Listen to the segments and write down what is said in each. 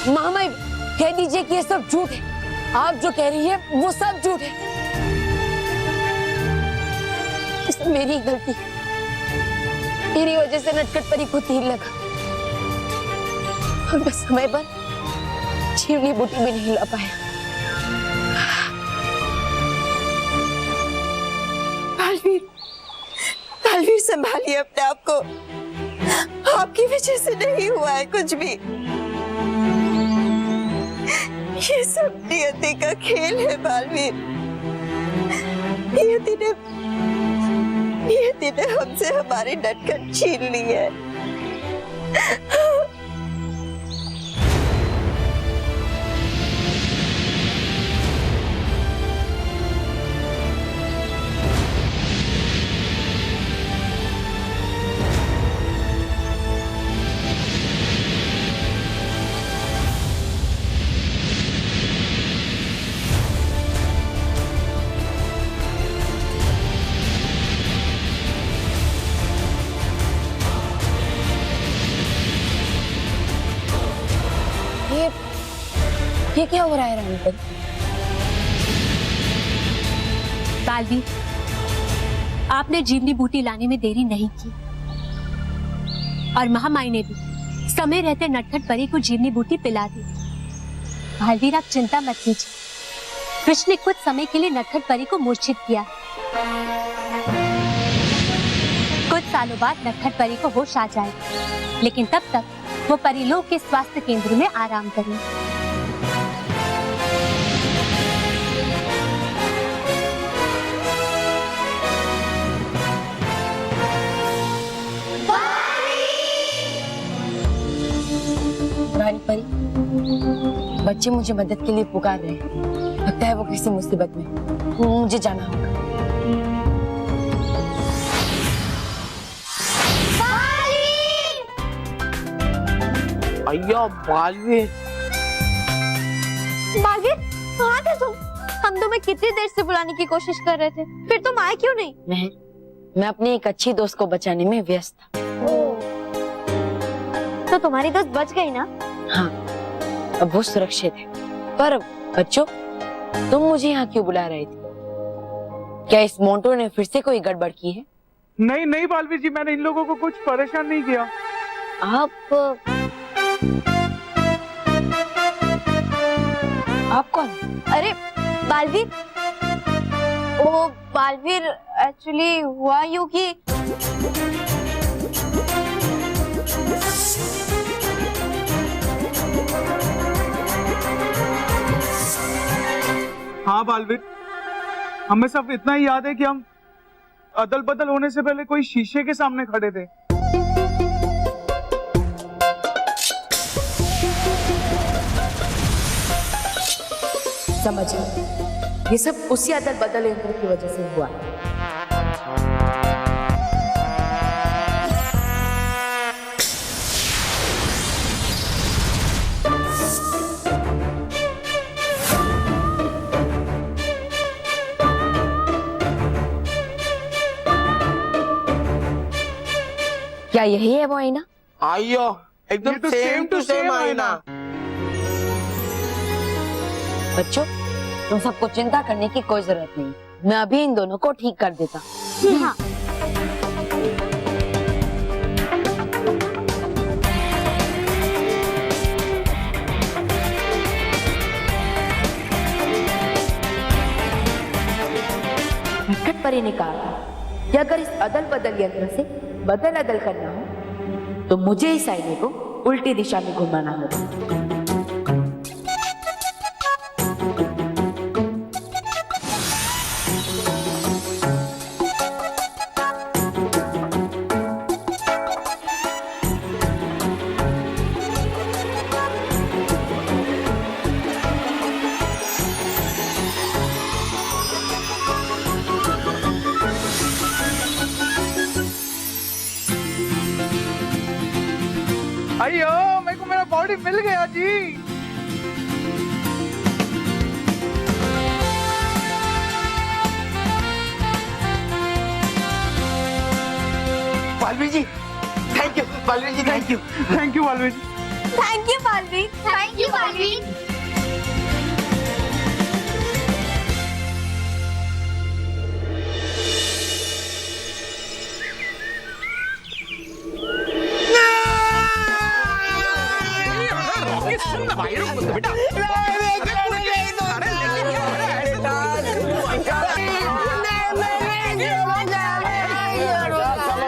मामा कह दीजिए कि ये सब झूठ है। आप जो कह रही है वो सब झूठ है। इसमें मेरी गलती है। मेरी वजह से नटखट परी को तीर लगा और मैं समय पर जीवनी बूटी भी नहीं ला पाया। बालवीर, बालवीर संभालिए अपने आप को। आपकी वजह से नहीं हुआ है कुछ भी। ये सब नियति का खेल है बालवीर। नियति ने हमसे हमारी नटखट छीन ली है। ये क्या हो रहा है रानी पर? बालवीर, आपने जीवनी बूटी लाने में देरी नहीं की और महामाई ने भी समय रहते नटखट परी को जीवनी बूटी पिला दी। बालवीर, आप चिंता मत कीजिए। कृष्ण ने कुछ समय के लिए नटखट परी को मूर्छित किया। कुछ सालों बाद नटखट परी को होश आ जाएगा, लेकिन तब तक वो परीलोक के स्वास्थ्य केंद्र में आराम करें। रानी परी, बच्चे मुझे मदद के लिए पुकार रहे हैं। लगता है वो किसी मुसीबत में। मुझे जाना होगा। अय्या बालवीर, बालवीर, कहाँ थे तुम? हम तुम्हें कितनी देर से बुलाने की कोशिश कर रहे थे, फिर तुम आए क्यों नहीं? मैं अपनी एक अच्छी दोस्त को बचाने में व्यस्त था। तो तुम्हारी दोस्त बच गई ना? हाँ, अब वो सुरक्षित है। पर बच्चों, तुम मुझे यहाँ क्यों बुला रहे थे? क्या इस मोंटो ने फिर से कोई गड़बड़ की है? नहीं नहीं बालवीर जी, मैंने इन लोगों को कुछ परेशान नहीं किया। आप कौन? अरे बालवीर, ओ बालवीर, एक्चुअली हुआ यूं कि हाँ बालवीर, हमें सब इतना ही याद है कि हम अदल बदल होने से पहले कोई शीशे के सामने खड़े थे। समझिए, ये सब उसी अदल बदल यंत्र की वजह से हुआ। क्या यही है वो आईना? आइयो, एकदम सेम टू सेम आईना। बच्चों, तुम सबको चिंता करने की कोई जरूरत नहीं। मैं अभी इन दोनों को ठीक कर देता। हाँ। नटखट परी ने कहा कि अगर इस अदल बदल यंत्र से बदल अदल करना हो तो मुझे इस आईने को उल्टी दिशा में घुमाना होगा। अयो, मेरे को मेरा बॉडी मिल गया जी। Baalveer ji, thank you. Baalveer ji, thank you. Thank you Baalveer ji. Thank you Baalveer, thank you Baalveer.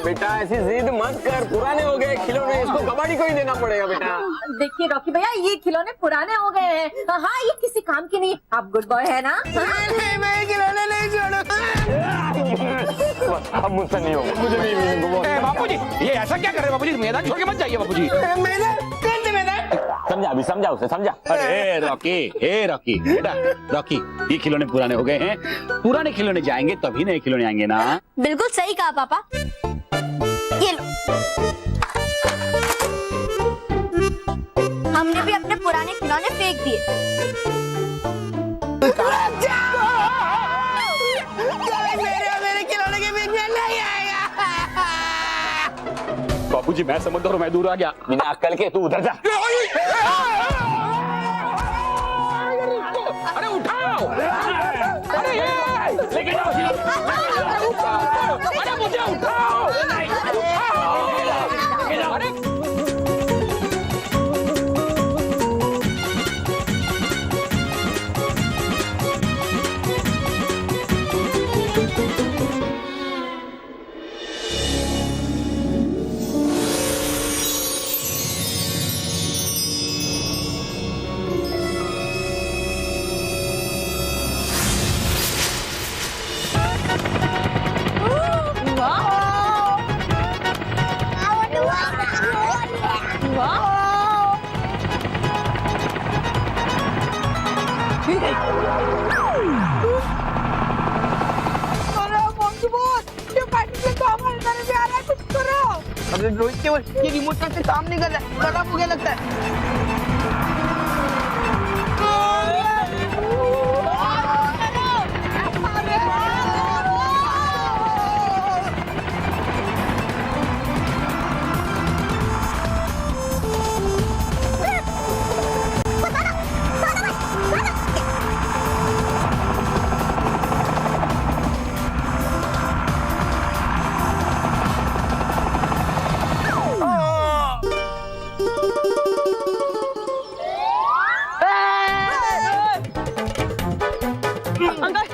बेटा ऐसी जिद मत कर, पुराने हो गए खिलौने, इसको कबाड़ी को ही देना पड़ेगा बेटा। देखिए रॉकी भैया, ये खिलौने पुराने हो गए हैं। हाँ, ये किसी काम के नहीं। आप गुड बॉय है ना? मैं खिलौने नहीं छोड़ूंगा। अब मुझसे नहीं होगा, मुझे नहीं। बापूजी ये ऐसा क्या कर रहे हैं बापूजी? मैदान छोड़ के मत जाइए बापूजी। समझा, अभी समझा उसे, समझा। अरे रॉकी बेटा, रॉकी ये खिलौने पुराने हो गए हैं, पुराने खिलौने जाएंगे तभी नए खिलौने आएंगे ना। बिल्कुल सही कहा पापा। ये लो, हमने भी अपने पुराने खिलौने फेंक दिए। मेरे खिलौने के बीच में नहीं आएगा। बापूजी मैं समझदार हूँ, मैं दूर आ गया। बिना अक्कल के तू उधर जा। अरे उठाओ, अरे लेके जाओ, अरे मुझे उठाओ, अरे अरे रोहित केवल ये रिमोट से काम नहीं कर रहा है, खराब हो गया लगता है।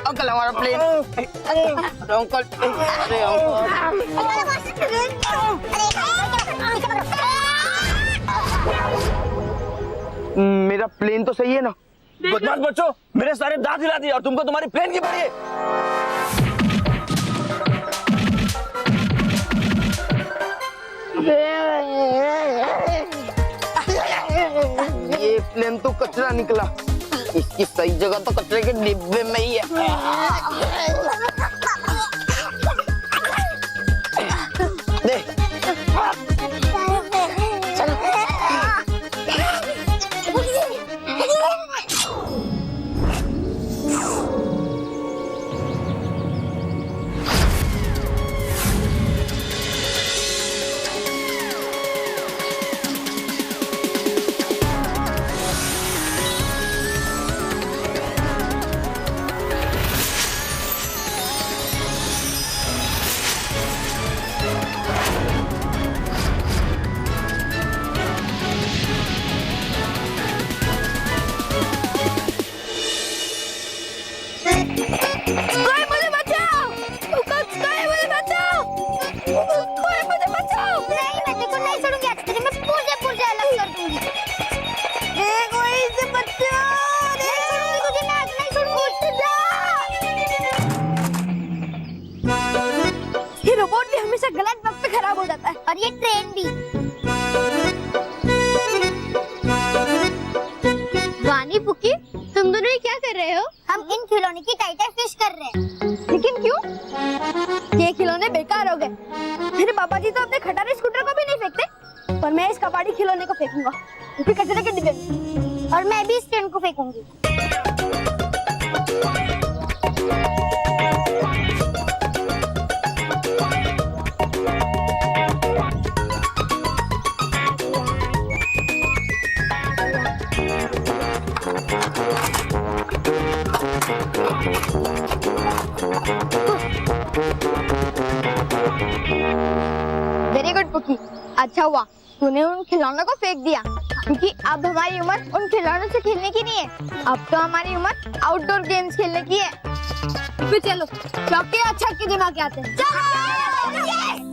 अंकल हमारा प्लेन। अंकल, अरे मेरा प्लेन तो सही है ना? बदमाश बच्चों, मेरे सारे दांत हिला दिए और तुमको तुम्हारी प्लेन की पड़ी है। ये प्लेन तो कचरा निकला, इसकी सही जगह तो कचरे के डिब्बे में ही है। दे। गलत वक्त पे खराब हो जाता है, और ये ट्रेन भी। वानी पुकी, तुम दोनों ये क्या कर रहे हो? हम इन खिलौने की टाइटर फिश कर रहे हैं। लेकिन क्यों? ये खिलौने बेकार हो गए। मेरे पापा जी तो अपने खटारे स्कूटर को भी नहीं फेंकते, और मैं इस कबाड़ी खिलौने को फेंकूंगा, क्योंकि कचरे के डिब्बे में। और मैं भी इस ट्रेन को फेंकूंगी। वेरी गुड पुकी, अच्छा हुआ तूने उन खिलौनों को फेंक दिया, क्योंकि अब हमारी उम्र उन खिलौनों से खेलने की नहीं है। अब तो हमारी उम्र आउटडोर गेम्स खेलने की है। फिर चलो चौके और छक्के जमा के आते हैं। चलो yes!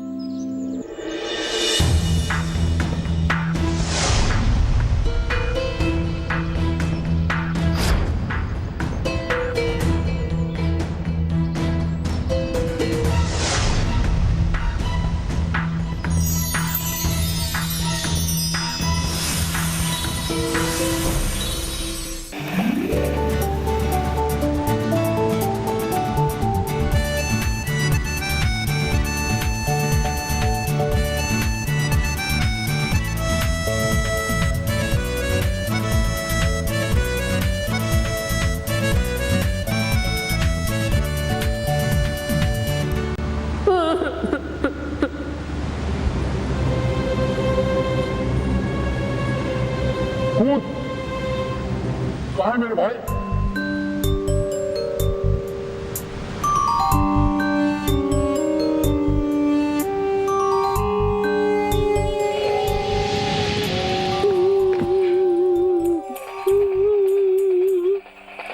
कहाँ है मेरे भाई?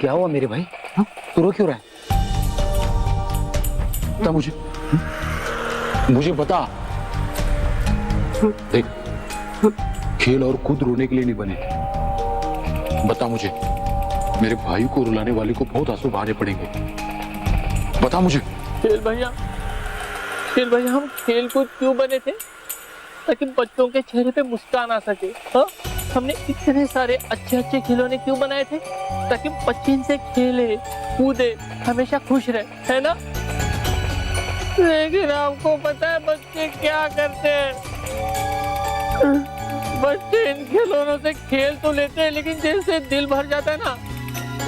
क्या हुआ मेरे भाई? हाँ? तू रो क्यों रहा है? बता मुझे बता। देख, खेल और खुद रोने के लिए नहीं बने। बता मुझे, मेरे भाई को रुलाने वाले को बहुत आंसू बहाने पड़ेंगे। बता मुझे। खेल भैया हम खेल कूद क्यों बने थे? ताकि बच्चों के चेहरे पे मुस्कान आ सके। हाँ, हमने इतने सारे अच्छे अच्छे खिलौने क्यों बनाए थे? ताकि बच्चे इनसे खेले कूदे, हमेशा खुश रहे, है ना? लेकिन आपको पता है बच्चे क्या करते हैं? बच्चे इन खिलौनों से खेल तो लेते हैं, लेकिन जैसे दिल भर जाता है ना,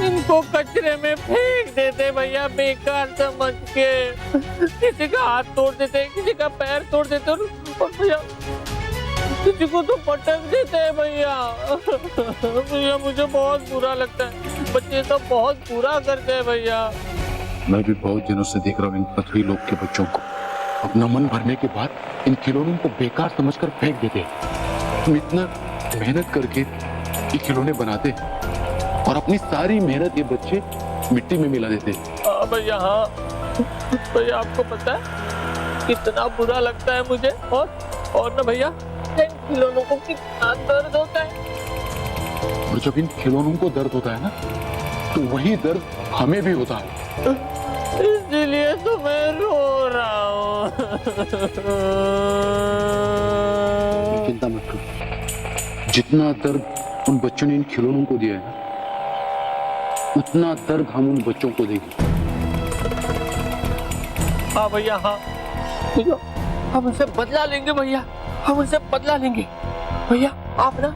इनको कचरे में फेंक देते भैया, बेकार समझ के। किसी का हाथ तोड़ देते, किसी का पैर तोड़ देते, और भैया किसी को तो पटक देते हैं भैया। भैया मुझे बहुत बुरा लगता है, बच्चे तो बहुत बुरा करते हैं भैया। मैं भी बहुत दिनों से देख रहा हूँ इन पथरी लोग के बच्चों को। अपना मन भरने के बाद इन खिलौनों को बेकार समझकर फेंक देते। तुम इतना मेहनत करके ये खिलौने बनाते और अपनी सारी मेहनत ये बच्चे मिट्टी में मिला देते। हाँ भैया, हाँ भैया, आपको पता है कितना बुरा लगता है मुझे। और ना भैया, इन खिलौनों को कितना दर्द होता है। और जब इन खिलौनों को दर्द होता है ना, तो वही दर्द हमें भी होता है। इसलिए तो मैं रो रहा हूँ। चिंता मत करो, जितना दर्द उन बच्चों ने इन खिलौनों को दिया है ना, उतना दर्द हम उन बच्चों को देंगे। हाँ भैया, हाँ भैया, हम उनसे बदला लेंगे भैया, हम उनसे बदला लेंगे भैया। आप ना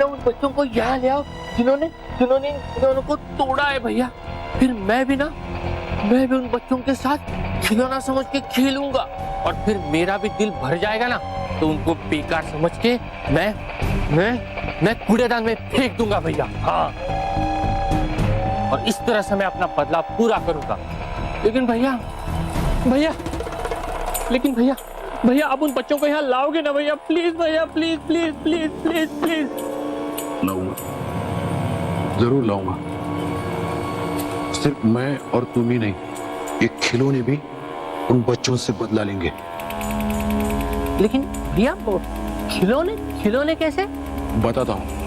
उन बच्चों को यहाँ ले आओ जिन्होंने इन खिलौनों को तोड़ा है भैया। फिर मैं भी उन बच्चों के साथ खिलौना समझ के खेलूंगा, और फिर मेरा भी दिल भर जाएगा ना, तो उनको बेकार समझ के मैं कूड़ेदान में फेंक दूंगा भैया। हाँ, और इस तरह से मैं अपना बदला पूरा करूंगा। लेकिन भैया आप उन बच्चों को यहाँ लाओगे ना भैया? प्लीज भैया, please please please please please. लाऊंगा, जरूर लाऊंगा। सिर्फ मैं और तुम ही नहीं, ये खिलौने भी उन बच्चों से बदला लेंगे। लेकिन भैया खिलौने कैसे? बताता हूँ।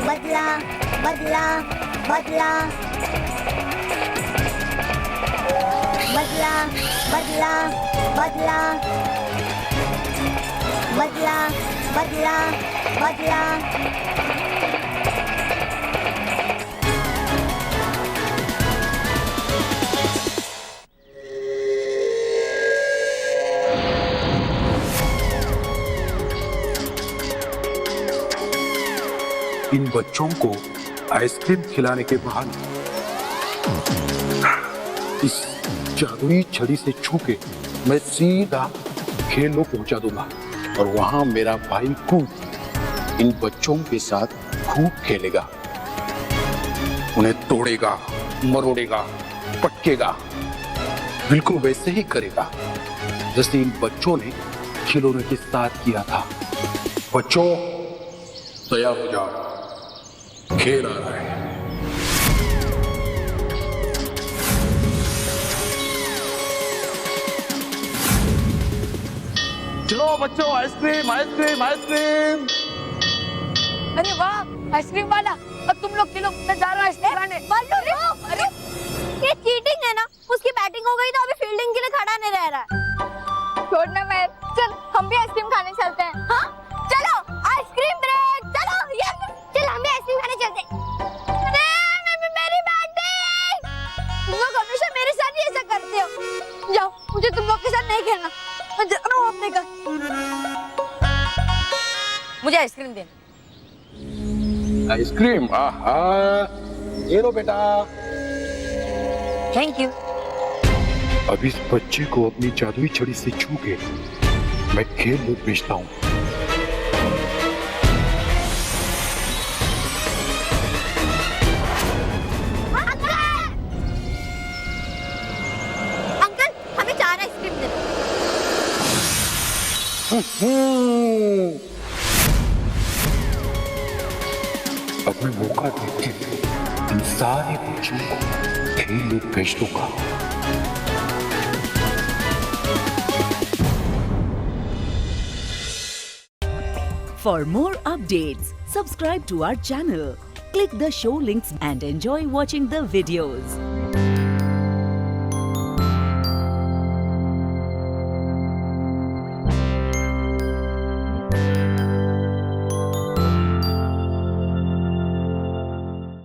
बदला बदला बदला बदला बदला बदला बदला बदला इन बच्चों को आइसक्रीम खिलाने के बहाने इस जादुई छड़ी से छू के मैं सीधा खेल में पहुंचा दूंगा और वहां मेरा भाई कूद इन बच्चों के साथ खूब खेलेगा, उन्हें तोड़ेगा, मरोड़ेगा, पटकेगा, बिल्कुल वैसे ही करेगा जैसे इन बच्चों ने खिलौने के साथ किया था। बच्चों तैयार हो जाओ, खेल आ रहा है। चलो बच्चों, आइसक्रीम आइसक्रीम आइसक्रीम। अरे वाह, आइसक्रीम वाला। अब तुम लोग किलो में जा रहा आइसक्रीम खाने। अरे ये चीटिंग है ना, उसकी बैटिंग हो गई तो अभी फील्डिंग के लिए खड़ा नहीं रह रहा है। छोड़ना मैं, चल हम भी आइसक्रीम खाने चलते हैं। हाँ चलो, आइसक्रीम ब्रेक। चलो यार, चल हम भी आइसक्रीम खाने चलते हैं। अरे मेरी बैटिंग, तुम लोग हमेशा मेरे साथ ही ऐसा करते हो। जाओ, मुझे तुम लोग के साथ नहीं खेलना, मैं जा रहा हूँ अपने घर। मुझे आइसक्रीम देना। आइसक्रीम? आहा, ये लो बेटा। Thank you. अब इस बच्चे को अपनी जादुई छड़ी से छू के मैं खेल में भेजता हूँ। अंकल, हमें 4 आइसक्रीम दे दो। अब मैं मौका देके इन सारे बच्चों को खेल में भेज दूंगा। For more updates, subscribe to our channel, click the show links and enjoy watching the videos.